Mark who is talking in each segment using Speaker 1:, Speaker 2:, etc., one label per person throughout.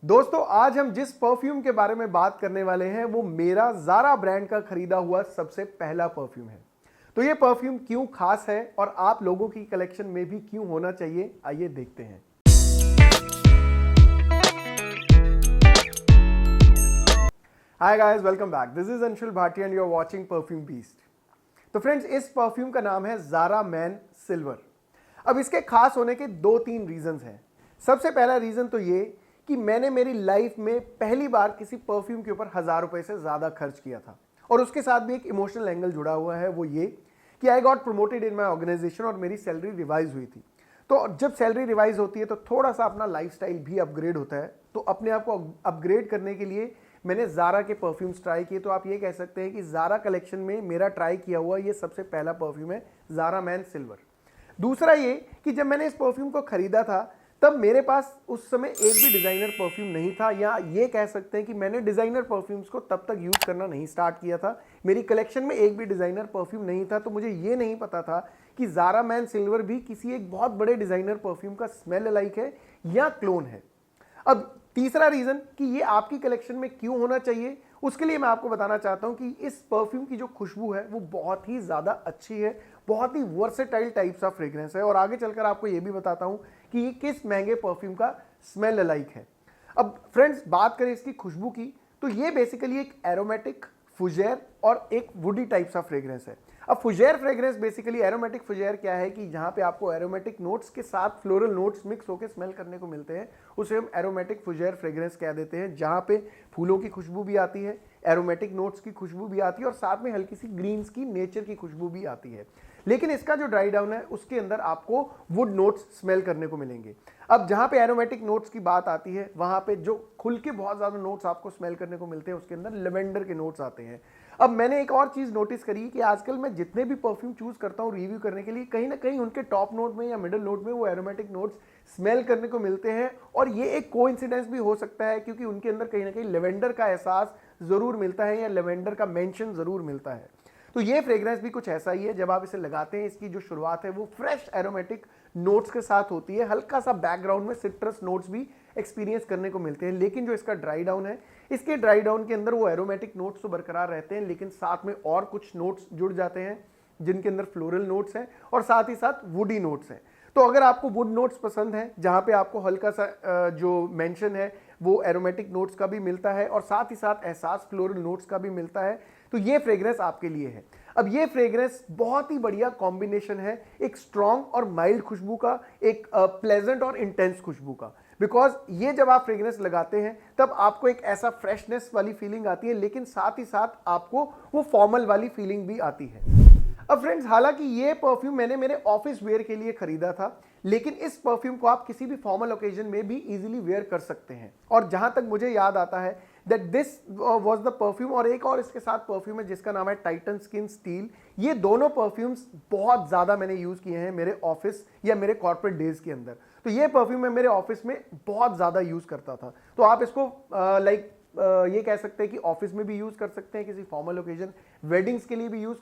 Speaker 1: दोस्तों आज हम जिस परफ्यूम के बारे में बात करने वाले हैं वो मेरा ज़ारा ब्रांड का खरीदा हुआ सबसे पहला परफ्यूम है। तो ये परफ्यूम क्यों खास है और आप लोगों की कलेक्शन में भी क्यों होना चाहिए, आइए देखते हैं। Hi guys, welcome back. This is Anshul Bhatia and you are watching perfume beast. तो फ्रेंड्स, इस परफ्यूम का नाम है ज़ारा मैन सिल्वर। अब इसके खास होने के दो तीन रीजंस हैं। सबसे पहला रीजन तो ये कि मैंने मेरी लाइफ में पहली बार किसी परफ्यूम के ऊपर 1000 रुपए से ज़्यादा खर्च किया था और उसके साथ भी एक इमोशनल एंगल जुड़ा हुआ है। वो ये कि I got promoted in my organization और मेरी सैलरी रिवाइज हुई थी। तो जब सैलरी रिवाइज होती है तो थोड़ा सा अपना लाइफस्टाइल भी अपग्रेड होता है। तो अपने आप को अपग्रेड करने के लिए मैंने ज़ारा के परफ्यूम्स ट्राई किए। तो आप ये कह सकते हैं कि ज़ारा कलेक्शन में मेरा ट्राई किया हुआ ये सबसे पहला परफ्यूम है, ज़ारा मैन सिल्वर। दूसरा ये कि जब मैंने इस परफ्यूम को खरीदा था तब मेरे पास उस समय एक भी डिज़ाइनर परफ्यूम नहीं था, या ये कह सकते हैं कि मैंने डिज़ाइनर परफ्यूम्स को तब तक यूज़ करना नहीं स्टार्ट किया था। मेरी कलेक्शन में एक भी डिज़ाइनर परफ्यूम नहीं था। तो मुझे ये नहीं पता था कि ज़ारा मैन सिल्वर भी किसी एक बहुत बड़े डिज़ाइनर परफ्यूम का स्मेल अलाइक है या क्लोन है। अब तीसरा रीज़न कि ये आपकी कलेक्शन में क्यों होना चाहिए, उसके लिए मैं आपको बताना चाहता हूं कि इस परफ्यूम की जो खुशबू है वो बहुत ही ज़्यादा अच्छी है, बहुत ही वर्सेटाइल टाइप्स ऑफ फ्रेग्रेंस है। और आगे चलकर आपको ये भी बताता हूं कि ये किस महंगे परफ्यूम का स्मेल अलाइक है। अब फ्रेंड्स, बात करें इसकी खुशबू की तो ये बेसिकली एक एरोमेटिक, फुजेर और एक वुडी टाइप्स ऑफ फ्रेग्रेंस है। अब फुजेर फ्रेग्रेंस बेसिकली, एरोमेटिक फुजेर क्या है कि जहाँ पे आपको एरोमेटिक नोट्स के साथ फ्लोरल नोट्स मिक्स होकर स्मेल करने को मिलते हैं, उसे हम एरोमेटिक फुजेर फ्रेग्रेंस कह देते हैं। जहाँ पे फूलों की खुशबू भी आती है, एरोमेटिक नोट्स की खुशबू भी आती है और साथ में हल्की सी ग्रीन्स की, नेचर की खुशबू भी आती है। लेकिन इसका जो ड्राई डाउन है उसके अंदर आपको वुड नोट्स स्मेल करने को मिलेंगे। अब जहाँ पे एरोमेटिक नोट्स की बात आती है वहाँ पे जो खुल के बहुत ज़्यादा नोट्स आपको स्मेल करने को मिलते हैं उसके अंदर लेवेंडर के नोट्स आते हैं। अब मैंने एक और चीज़ नोटिस करी कि आजकल मैं जितने भी परफ्यूम चूज़ करता हूँ रिव्यू करने के लिए, कहीं ना कहीं उनके टॉप नोट में या मिडिल नोट में वो एरोमेटिक नोट्स स्मेल करने को मिलते हैं। और ये एक कोइंसिडेंस भी हो सकता है क्योंकि उनके अंदर कहीं ना कहीं लेवेंडर का एहसास ज़रूर मिलता है या लेवेंडर का मेंशन ज़रूर मिलता है। तो ये फ्रेग्रेंस भी कुछ ऐसा ही है। जब आप इसे लगाते हैं, इसकी जो शुरुआत है वो फ्रेश एरोमेटिक नोट्स के साथ होती है। हल्का सा बैकग्राउंड में सिट्रस नोट्स भी एक्सपीरियंस करने को मिलते हैं। लेकिन जो इसका ड्राई डाउन है, इसके ड्राई डाउन के अंदर वो एरोमेटिक नोट्स तो बरकरार रहते हैं, लेकिन साथ में और कुछ नोट्स जुड़ जाते हैं जिनके अंदर फ्लोरल नोट्स हैं और साथ ही साथ वुडी नोट्स हैं। तो अगर आपको वुड नोट्स पसंद है जहाँ पे आपको हल्का सा जो मेंशन है वो एरोमेटिक नोट्स का भी मिलता है और साथ ही साथ एहसास फ्लोरल नोट्स का भी मिलता है, तो ये फ्रेग्रेंस आपके लिए है। अब ये फ्रेग्रेंस बहुत ही बढ़िया कॉम्बिनेशन है एक स्ट्रॉन्ग और माइल्ड खुशबू का, एक प्लेजेंट और इंटेंस खुशबू का। बिकॉज ये जब आप फ्रेग्रेंस लगाते हैं तब आपको एक ऐसा फ्रेशनेस वाली फीलिंग आती है, लेकिन साथ ही साथ आपको वो फॉर्मल वाली फीलिंग भी आती है। अब फ्रेंड्स, हालांकि ये परफ्यूम मैंने मेरे ऑफिस वेयर के लिए खरीदा था, लेकिन इस परफ्यूम को आप किसी भी फॉर्मल ओकेजन में भी इजीली वेयर कर सकते हैं। और जहां तक मुझे याद आता है that this was the perfume, और एक और इसके साथ परफ्यूम है जिसका नाम है टाइटन स्किन स्टील। ये दोनों परफ्यूम्स बहुत ज़्यादा मैंने यूज़ किए हैं मेरे ऑफिस या मेरे कॉर्पोरेट डेज के अंदर। तो ये परफ्यूम मैं मेरे ऑफिस में बहुत ज़्यादा यूज़ करता था। तो आप इसको ये कह सकते हैं कि ऑफिस में भी यूज़ कर सकते हैं, किसी फॉर्मल ओकेजन, वेडिंग्स के लिए भी यूज़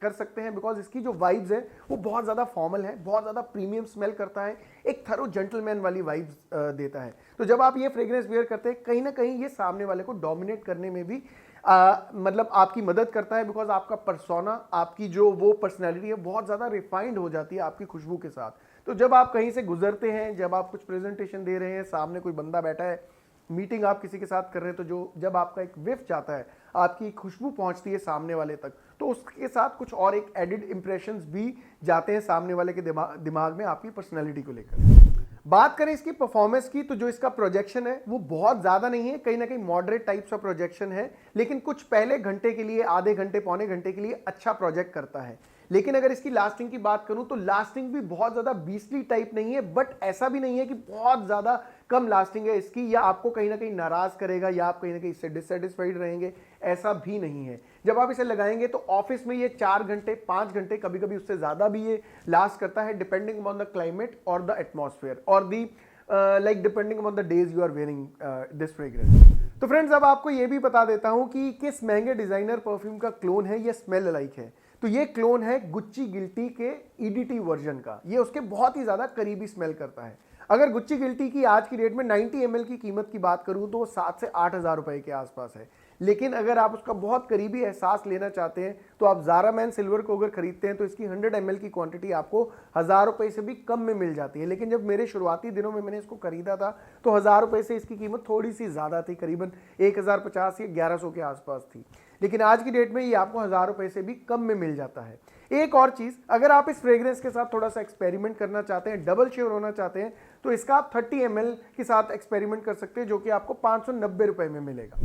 Speaker 1: कर सकते हैं। बिकॉज इसकी जो वाइब्स है वो बहुत ज़्यादा फॉर्मल है, बहुत ज़्यादा प्रीमियम स्मेल करता है, एक थरो जेंटलमैन वाली वाइब्स देता है। तो जब आप ये फ्रेग्रेंस वेयर करते हैं, कहीं ना कहीं ये सामने वाले को डोमिनेट करने में भी मतलब आपकी मदद करता है। बिकॉज आपका पर्सोना, आपकी जो वो पर्सनैलिटी है बहुत ज़्यादा रिफाइंड हो जाती है आपकी खुशबू के साथ। तो जब आप कहीं से गुजरते हैं, जब आप कुछ प्रेजेंटेशन दे रहे हैं, सामने कोई बंदा बैठा है, मीटिंग आप किसी के साथ कर रहे हैं, तो जब आपका एक विफ जाता है, आपकी खुशबू पहुंचती है सामने वाले तक, तो उसके साथ कुछ और एक एडिड इंप्रेशंस भी जाते हैं सामने वाले के दिमाग में आपकी पर्सनैलिटी को लेकर। बात करें इसकी परफॉर्मेंस की तो जो इसका प्रोजेक्शन है वो बहुत ज़्यादा नहीं है, कहीं ना कहीं मॉडरेट टाइप्स ऑफ प्रोजेक्शन है, लेकिन कुछ पहले घंटे के लिए, आधे घंटे, पौने घंटे के लिए अच्छा प्रोजेक्ट करता है। लेकिन अगर इसकी लास्टिंग की बात करूं तो लास्टिंग भी बहुत ज़्यादा बीस्टली टाइप नहीं है, बट ऐसा भी नहीं है कि बहुत ज़्यादा कम लास्टिंग है इसकी, या आपको कहीं ना कहीं नाराज़ करेगा या आप कहीं ना कहीं इससे डिससेटिस्फाइड रहेंगे, ऐसा भी नहीं है। जब आप इसे लगाएंगे तो ऑफिस में ये 4 घंटे, 5 घंटे, कभी कभी उससे ज़्यादा भी ये लास्ट करता है, डिपेंडिंग अपॉन द क्लाइमेट और द एटमॉस्फेयर और the depending upon the days you are wearing this fragrance. तो फ्रेंड्स, अब आपको ये भी बता देता हूँ कि किस महंगे डिज़ाइनर परफ्यूम का क्लोन है, ये स्मेल अलाइक है। तो ये क्लोन है गुच्ची गिल्टी के ईडीटी वर्जन का। ये उसके बहुत ही ज़्यादा करीबी स्मेल करता है। अगर गुच्ची गिल्टी की आज की डेट में 90 ml की कीमत की बात करूं तो वो 7 से 8 हज़ार रुपए के आसपास है। लेकिन अगर आप उसका बहुत करीबी एहसास लेना चाहते हैं तो आप ज़ारा मैन सिल्वर को अगर खरीदते हैं तो इसकी 100 ml की क्वांटिटी आपको 1000 रुपए से भी कम में मिल जाती है। लेकिन जब मेरे शुरुआती दिनों में मैंने इसको खरीदा था तो 1000 रुपए से इसकी कीमत थोड़ी सी ज़्यादा थी, करीबन 1050 या 1100 के आसपास थी। लेकिन आज की डेट में ये आपको 1000 रुपए से भी कम में मिल जाता है। एक और चीज, अगर आप इस फ्रेग्रेंस के साथ थोड़ा सा एक्सपेरिमेंट करना चाहते हैं, डबल श्योर होना चाहते हैं, तो इसका आप 30 ml के साथ एक्सपेरिमेंट कर सकते हैं, जो कि आपको 590 रुपए में मिलेगा।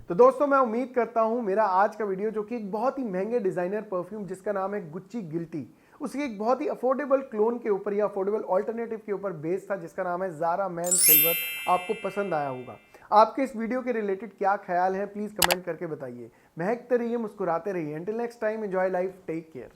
Speaker 1: तो दोस्तों, मैं उम्मीद करता हूं मेरा आज का वीडियो, जो कि एक बहुत ही महंगे डिजाइनर परफ्यूम जिसका नाम है गुच्ची गिल्टी, उसकी एक बहुत ही अफोर्डेबल क्लोन के ऊपर या अफोर्डेबल ऑल्टरनेटिव के ऊपर बेस्ड था, जिसका नाम है ज़ारा मैन सिल्वर, आपको पसंद आया होगा। आपके इस वीडियो के रिलेटेड क्या ख्याल है, प्लीज कमेंट करके बताइए। महकते रहिए, मुस्कुराते रहिए। Until next time, enjoy life, take care.